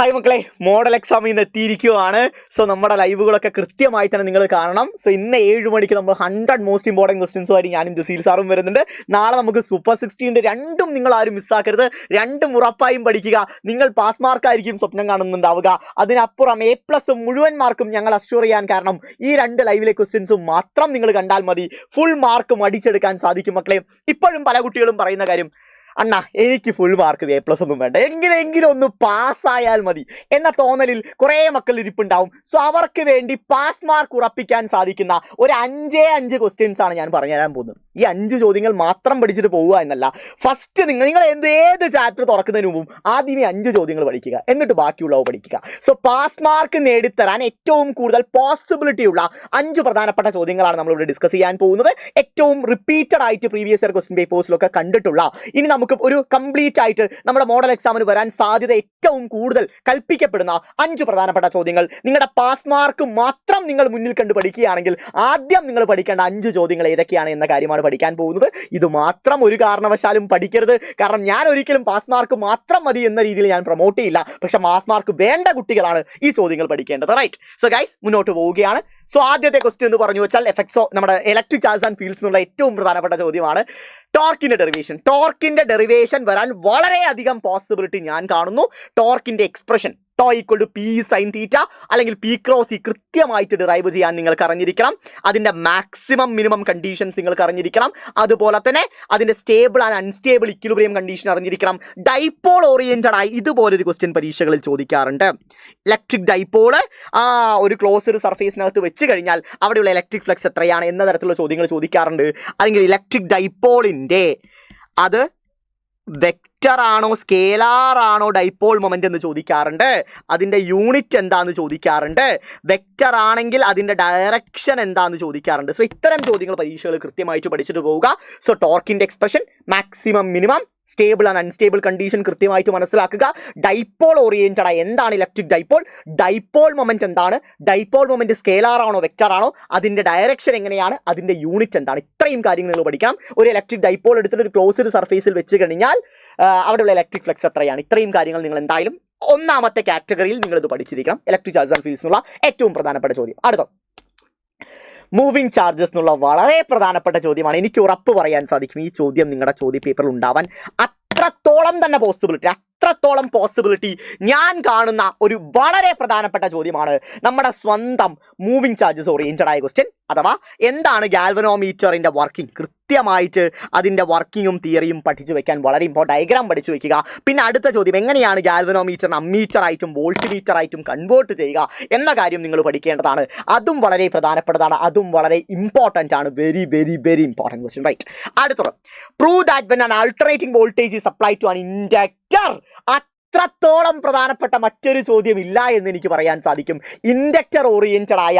Hi മക്കളെ, model എക്സാമിൽ നിന്ന് എത്തിയിരിക്കുകയാണ്. സോ നമ്മുടെ ലൈവുകളൊക്കെ കൃത്യമായി തന്നെ നിങ്ങൾ കാണണം. സോ ഇന്ന് 7 മണിക്ക് നമ്മൾ 100 മോസ്റ്റ് ഇമ്പോർട്ടൻറ്റ് ക്വസ്റ്റ്യൻസുമായിട്ട് ഞാനും ജസീൽ സാറും വരുന്നുണ്ട്. നാളെ നമുക്ക് സൂപ്പർ 60 രണ്ടും നിങ്ങൾ ആരും മിസ്സാക്കരുത്. രണ്ടും ഉറപ്പായും പഠിക്കുക. നിങ്ങൾ പാസ് മാർക്കായിരിക്കും സ്വപ്നം കാണുന്നുണ്ടാവുക. അതിനപ്പുറം A+ മുഴുവൻ മാർക്കും ഞങ്ങൾ അഷ്യൂർ ചെയ്യാൻ കാരണം ഈ 2 ലൈവിലെ ക്വസ്റ്റ്യൻസും മാത്രം നിങ്ങൾ കണ്ടാൽ മതി. ഫുൾ മാർക്കും അടിച്ചെടുക്കാൻ സാധിക്കും മക്കളെ. ഇപ്പോഴും പല കുട്ടികളും പറയുന്ന കാര്യം, അണ്ണാ എനിക്ക് ഫുൾ മാർക്ക് A+ ഒന്നും വേണ്ട, എങ്ങനെയെങ്കിലും ഒന്ന് പാസ്സായാൽ മതി എന്ന തോന്നലിൽ കുറേ മക്കൾ ഇരിപ്പുണ്ടാവും. സോ അവർക്ക് വേണ്ടി പാസ് മാർക്ക് ഉറപ്പിക്കാൻ സാധിക്കുന്ന ഒരു 5 ക്വസ്റ്റ്യൻസ് ആണ് ഞാൻ പറഞ്ഞുതരാൻ പോകുന്നത്. ഈ 5 ചോദ്യങ്ങൾ മാത്രം പഠിച്ചിട്ട് പോവുക എന്നല്ല. ഫസ്റ്റ് നിങ്ങൾ ഏത് ചാപ്റ്റർ തുറക്കുന്നതിന് മുമ്പും ആദ്യമേ 5 ചോദ്യങ്ങൾ പഠിക്കുക, എന്നിട്ട് ബാക്കിയുള്ളവ പഠിക്കുക. സോ പാസ് മാർക്ക് നേടിത്തരാൻ ഏറ്റവും കൂടുതൽ പോസിബിലിറ്റി ഉള്ള 5 പ്രധാനപ്പെട്ട ചോദ്യങ്ങളാണ് നമ്മളിവിടെ ഡിസ്കസ് ചെയ്യാൻ പോകുന്നത്. ഏറ്റവും റിപ്പീറ്റഡ് ആയിട്ട് പ്രീവിയസ് ഇയർ ക്വസ്റ്റ്യൻ പേപ്പേഴ്സിലൊക്കെ കണ്ടിട്ടുള്ള, ഇനി നമുക്ക് ഒരു കംപ്ലീറ്റ് ആയിട്ട് നമ്മുടെ മോഡൽ എക്സാമിന് വരാൻ സാധ്യത ഏറ്റവും കൂടുതൽ കൽപ്പിക്കപ്പെടുന്ന 5 പ്രധാനപ്പെട്ട ചോദ്യങ്ങൾ. നിങ്ങളുടെ പാസ് മാർക്ക് മാത്രം നിങ്ങൾ മുന്നിൽ കണ്ട് പഠിക്കുകയാണെങ്കിൽ ആദ്യം നിങ്ങൾ പഠിക്കേണ്ട 5 ചോദ്യങ്ങൾ ഏതൊക്കെയാണ് എന്ന കാര്യമാണ് പഠിക്കാൻ പോകുന്നത്. ഇത് മാത്രം ഒരു കാരണവശാലും പഠിക്കരുത്. കാരണം ഞാൻ ഒരിക്കലും പാസ് മാർക്ക് മാത്രം മതി എന്ന രീതിയിൽ ഞാൻ പ്രൊമോട്ട് ചെയ്യില്ല. പക്ഷെ പാസ് മാർക്ക് വേണ്ട കുട്ടികളാണ് ഈ ചോദ്യങ്ങൾ പഠിക്കേണ്ടത്. റൈറ്റ്. സോ ഗൈസ്, മുന്നോട്ട് പോവുകയാണ്. സോ ആദ്യത്തെ ക്വസ്റ്റ്യൻ എന്ന് പറഞ്ഞു വെച്ചാൽ എഫക്ട്സ് നമ്മുടെ ഇലക്ട്രിക് ചാർജ് ആൻഡ് ഫീൽഡ്സ് എന്നുള്ള ഏറ്റവും പ്രധാനപ്പെട്ട ചോദ്യമാണ്. ടോർക്കിന്റെ ഡെറിവേഷൻ വരാൻ വളരെയധികം പോസിബിലിറ്റി ഞാൻ കാണുന്നു. ടോർക്കിന്റെ expression tau equal to P sine theta അല്ലെങ്കിൽ പി ക്രോസ് ഇ കൃത്യമായിട്ട് ഡിറൈവ് ചെയ്യാൻ നിങ്ങൾക്ക് അറിഞ്ഞിരിക്കണം. അതിൻ്റെ മാക്സിമം മിനിമം കണ്ടീഷൻസ് നിങ്ങൾക്ക് അറിഞ്ഞിരിക്കണം. അതുപോലെ തന്നെ അതിൻ്റെ stable and unstable equilibrium condition അറിഞ്ഞിരിക്കണം. ഡൈപോൾ ഓറിയന്റഡ് ആയി ഇതുപോലൊരു ക്വസ്റ്റ്യൻ പരീക്ഷകളിൽ ചോദിക്കാറുണ്ട്. ഇലക്ട്രിക് ഡൈപോള് ഒരു ക്ലോസ്ഡ് സർഫേസിനകത്ത് വെച്ച് കഴിഞ്ഞാൽ അവിടെയുള്ള ഇലക്ട്രിക് ഫ്ലക്സ് എത്രയാണ് എന്ന തരത്തിലുള്ള ചോദ്യങ്ങൾ ചോദിക്കാറുണ്ട്. അല്ലെങ്കിൽ ഇലക്ട്രിക് ഡൈപോളിൻ്റെ അത് വെക്റ്റർ ആണോ സ്കേലാർ ആണോ ഡൈപോൾ മൊമെന്റ് എന്ന് ചോദിക്കാറുണ്ട്. അതിൻ്റെ യൂണിറ്റ് എന്താന്ന് ചോദിക്കാറുണ്ട്. വെക്റ്റർ ആണെങ്കിൽ അതിൻ്റെ ഡയറക്ഷൻ എന്താന്ന് ചോദിക്കാറുണ്ട്. സോ ഇത്തരം ചോദ്യങ്ങൾ പരീക്ഷകൾ കൃത്യമായിട്ട് പഠിച്ചിട്ട് പോവുക. സോ ടോർക്കിൻ്റെ expression, maximum minimum, stable and unstable condition കൃത്യമായിട്ട് മനസ്സിലാക്കുക. ഡൈപോൾ ഓറിയന്റഡ് ആയി എന്താണ് ഇലക്ട്രിക് ഡൈപോൾ, ഡൈപോൾ മൊമെന്റ് എന്താണ്, ഡൈപോൾ മൊമെന്റ് സ്കേലാർ ആണോ വെക്റ്റർ ആണോ, അതിൻ്റെ ഡയറക്ഷൻ എങ്ങനെയാണ്, അതിൻ്റെ യൂണിറ്റ് എന്താണ്, ഇത്രയും കാര്യങ്ങൾ നിങ്ങൾ പഠിക്കണം. ഒരു ഇലക്ട്രിക് ഡൈപോൾ എടുത്തിട്ട് ഒരു ക്ലോസ്ഡ് സർഫേസിൽ വെച്ച് കഴിഞ്ഞാൽ അവിടെയുള്ള ഇലക്ട്രിക് ഫ്ലക്സ് എത്രയാണ്, ഇത്രയും കാര്യങ്ങൾ നിങ്ങൾ എന്തായാലും ഒന്നാമത്തെ കാറ്റഗറിയിൽ നിങ്ങളിത് പഠിച്ചിരിക്കണം. ഇലക്ട്രിക് ചാർജ് ആൻഡ് ഫീൽഡ്സ് എന്നുള്ള ഏറ്റവും പ്രധാനപ്പെട്ട ചോദ്യം. അടുത്ത മൂവിങ് ചാർജസ് എന്നുള്ള വളരെ പ്രധാനപ്പെട്ട ചോദ്യമാണ്. എനിക്ക് ഉറപ്പ് പറയാൻ സാധിക്കും ഈ ചോദ്യം നിങ്ങളുടെ ചോദ്യ പേപ്പറിൽ ഉണ്ടാവാൻ അത്രത്തോളം തന്നെ പോസിബിലിറ്റി ഞാൻ കാണുന്ന ഒരു വളരെ പ്രധാനപ്പെട്ട ചോദ്യമാണ്. നമ്മുടെ സ്വന്തം മൂവിങ് ചാർജസ് ഓറിയന്റഡ് ആയ ക്വസ്റ്റ്യൻ, അഥവാ എന്താണ് ഗാൽവനോമീറ്ററിൻ്റെ വർക്കിംഗ്, കൃത്യമായിട്ട് അതിൻ്റെ വർക്കിങ്ങും തിയറിയും പഠിച്ചു വെക്കാൻ വളരെ ഇമ്പോർട്ടൻ്റ്. ഡയഗ്രാം പഠിച്ചു വെക്കുക. പിന്നെ അടുത്ത ചോദ്യം, എങ്ങനെയാണ് ഗാൽവനോമീറ്ററിന് അമ്മീറ്റർ ആയിട്ടും വോൾട്ട്മീറ്റർ ആയിട്ടും കൺവേർട്ട് ചെയ്യുക എന്ന കാര്യം നിങ്ങൾ പഠിക്കേണ്ടതാണ്. അതും വളരെ പ്രധാനപ്പെട്ടതാണ്, അതും വളരെ ഇമ്പോർട്ടൻ്റ് ആണ്. Very very very important question. Right. അടുത്തത്, prove that when an alternating voltage is applied to an inductor. അത്രത്തോളം പ്രധാനപ്പെട്ട മറ്റൊരു ചോദ്യം ഇല്ല എന്ന് എനിക്ക് പറയാൻ സാധിക്കും. ഇൻഡക്ടർ ഓറിയന്റഡ് ആയ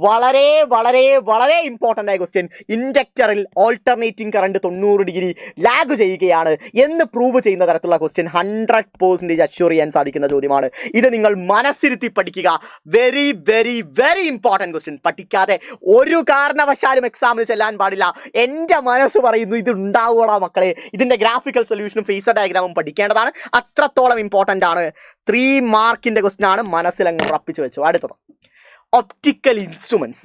വളരെ വളരെ വളരെ ഇമ്പോർട്ടൻ്റ് ആയ ക്വസ്റ്റ്യൻ. ഇൻഡക്ടറിൽ ഓൾട്ടർനേറ്റിംഗ് കറണ്ട് 90 ഡിഗ്രി ലാഗ് ചെയ്യുകയാണ് എന്ന് പ്രൂവ് ചെയ്യുന്ന തരത്തിലുള്ള ക്വസ്റ്റ്യൻ 100% അഷ്യൂർ ചെയ്യാൻ സാധിക്കുന്ന ചോദ്യമാണ്. ഇത് നിങ്ങൾ മനസ്സിരുത്തി പഠിക്കുക. Very very very important question. പഠിക്കാതെ ഒരു കാരണവശാലും എക്സാമിന് ചെല്ലാൻ പാടില്ല. എൻ്റെ മനസ്സ് പറയുന്നു ഇത് ഉണ്ടാവുക മക്കളെ. ഇതിൻ്റെ ഗ്രാഫിക്കൽ സൊല്യൂഷനും ഫേസർ ഡയഗ്രാമും പഠിക്കേണ്ടതാണ്. അത്രത്തോളം ഇമ്പോർട്ടൻ്റ് ആണ്. 3 മാർക്കിൻ്റെ ക്വസ്റ്റ്യൻ ആണ്. മനസ്സിലങ്ങ് ഉറപ്പിച്ച് വെച്ചു. അടുത്തത്, ഒപ്റ്റിക്കൽ ഇൻസ്ട്രുമെന്റ്സ്.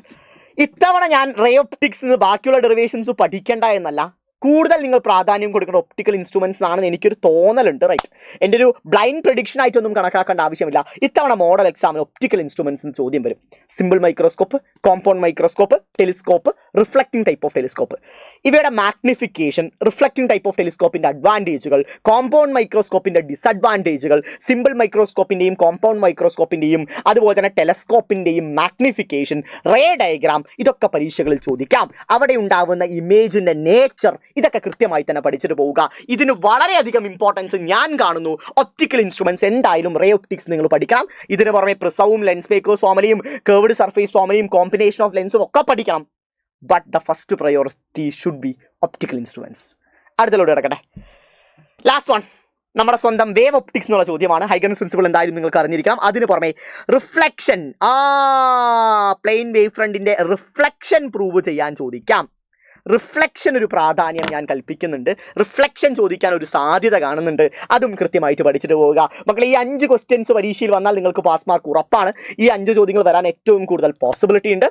ഇത്തവണ ഞാൻ റേ ഒപ്റ്റിക്സ് നിന്ന് ബാക്കിയുള്ള ഡെറിവേഷൻസ് പഠിക്കേണ്ട എന്നല്ല, കൂടുതൽ നിങ്ങൾ പ്രാധാന്യം കൊടുക്കേണ്ട ഒപ്റ്റിക്കൽ ഇൻസ്ട്രുമെന്റ്സ് ആണെന്ന് എനിക്കൊരു തോന്നലുണ്ട്. റൈറ്റ്. എൻ്റെ ഒരു ബ്ലൈൻഡ് പ്രഡിക്ഷൻ ആയിട്ടൊന്നും കണക്കാക്കേണ്ട ആവശ്യമില്ല. ഇത്തവണ മോഡൽ എക്സാമിന് ഒപ്റ്റിക്കൽ ഇൻസ്ട്രുമെന്റ്സ് എന്ന് ചോദ്യം വരും. Simple microscope, compound microscope, telescope, reflecting type of telescope. ഇവയുടെ മാഗ്നിഫിക്കേഷൻ, റിഫ്ലക്റ്റിംഗ് ടൈപ്പ് ഓഫ് ടെലിസ്കോപ്പിൻ്റെ അഡ്വാൻറ്റേജുകൾ, കോമ്പൗണ്ട് മൈക്രോസ്കോപ്പിൻ്റെ ഡിസഡ്വാൻറ്റേജുകൾ, സിമ്പിൾ മൈക്രോസ്കോപ്പിൻ്റെയും കോമ്പൗണ്ട് മൈക്രോസ്കോപ്പിൻ്റെയും അതുപോലെ തന്നെ ടെലസ്കോപ്പിൻ്റെയും മാഗ്നിഫിക്കേഷൻ, റേ ഡയഗ്രാം, ഇതൊക്കെ പരീക്ഷകളിൽ ചോദിക്കാം. അവിടെ ഉണ്ടാവുന്ന ഇമേജിൻ്റെ നേച്ചർ, ഇതൊക്കെ കൃത്യമായി തന്നെ പഠിച്ചിട്ട് പോവുക. ഇതിന് വളരെയധികം ഇമ്പോർട്ടൻസ് ഞാൻ കാണുന്നു. ഒപ്റ്റിക്കൽ ഇൻസ്ട്രുമെന്റ്സ് എന്തായാലും റേ ഒപ്റ്റിക്സ് നിങ്ങൾ പഠിക്കണം. ഇതിന് പുറമെ പ്രിസവും ലെൻസ് മേക്കേഴ്സ് ഫോർമുലയും കർവ്ഡ് സർഫേസ് ഫോർമുലയും കോമ്പിനേഷൻ ഓഫ് ലെൻസും ഒക്കെ പഠിക്കണം. But the first priority should be optical instruments. അടുത്തലോട്ട് കിടക്കട്ടെ. ലാസ്റ്റ് വൺ, നമ്മുടെ സ്വന്തം വേവ് ഒപ്റ്റിക്സ് എന്നുള്ള ചോദ്യമാണ്. ഹൈഗൻസ് പ്രിൻസിപ്പിൾ എന്തായാലും നിങ്ങൾക്ക് അറിഞ്ഞിരിക്കാം. അതിന് പുറമെ റിഫ്ലക്ഷൻ, പ്ലെയിൻ വേവ് ഫ്രണ്ടിൻ്റെ റിഫ്ലക്ഷൻ പ്രൂവ് ചെയ്യാൻ ചോദിക്കാം. റിഫ്ലക്ഷൻ ഒരു പ്രാധാന്യം ഞാൻ കൽപ്പിക്കുന്നുണ്ട്. റിഫ്ലക്ഷൻ ചോദിക്കാൻ ഒരു സാധ്യത കാണുന്നുണ്ട്. അതും കൃത്യമായിട്ട് പഠിച്ചിട്ട് പോവുക മക്കളെ. ഈ 5 ക്വസ്റ്റ്യൻസ് പരീക്ഷയിൽ വന്നാൽ നിങ്ങൾക്ക് പാസ് മാർക്ക് ഉറപ്പാണ്. ഈ 5 ചോദ്യങ്ങൾ വരാൻ ഏറ്റവും കൂടുതൽ പോസിബിലിറ്റി ഉണ്ട്.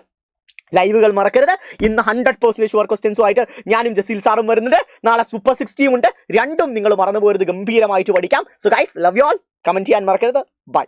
ലൈവുകൾ മറക്കരുത്. ഇന്ന് 100% ഷുവർ ക്വസ്റ്റ്യൻസുമായിട്ട് ഞാനും ജസീൽ സാറും വരുന്നുണ്ട്. നാളെ സൂപ്പർ 60 ഉണ്ട്. രണ്ടും നിങ്ങൾ മറന്നു പോകരുത്. ഗംഭീരമായിട്ട് പഠിക്കാം. So guys, love you all. Comment ചെയ്യാൻ മറക്കരുത്. ബൈ.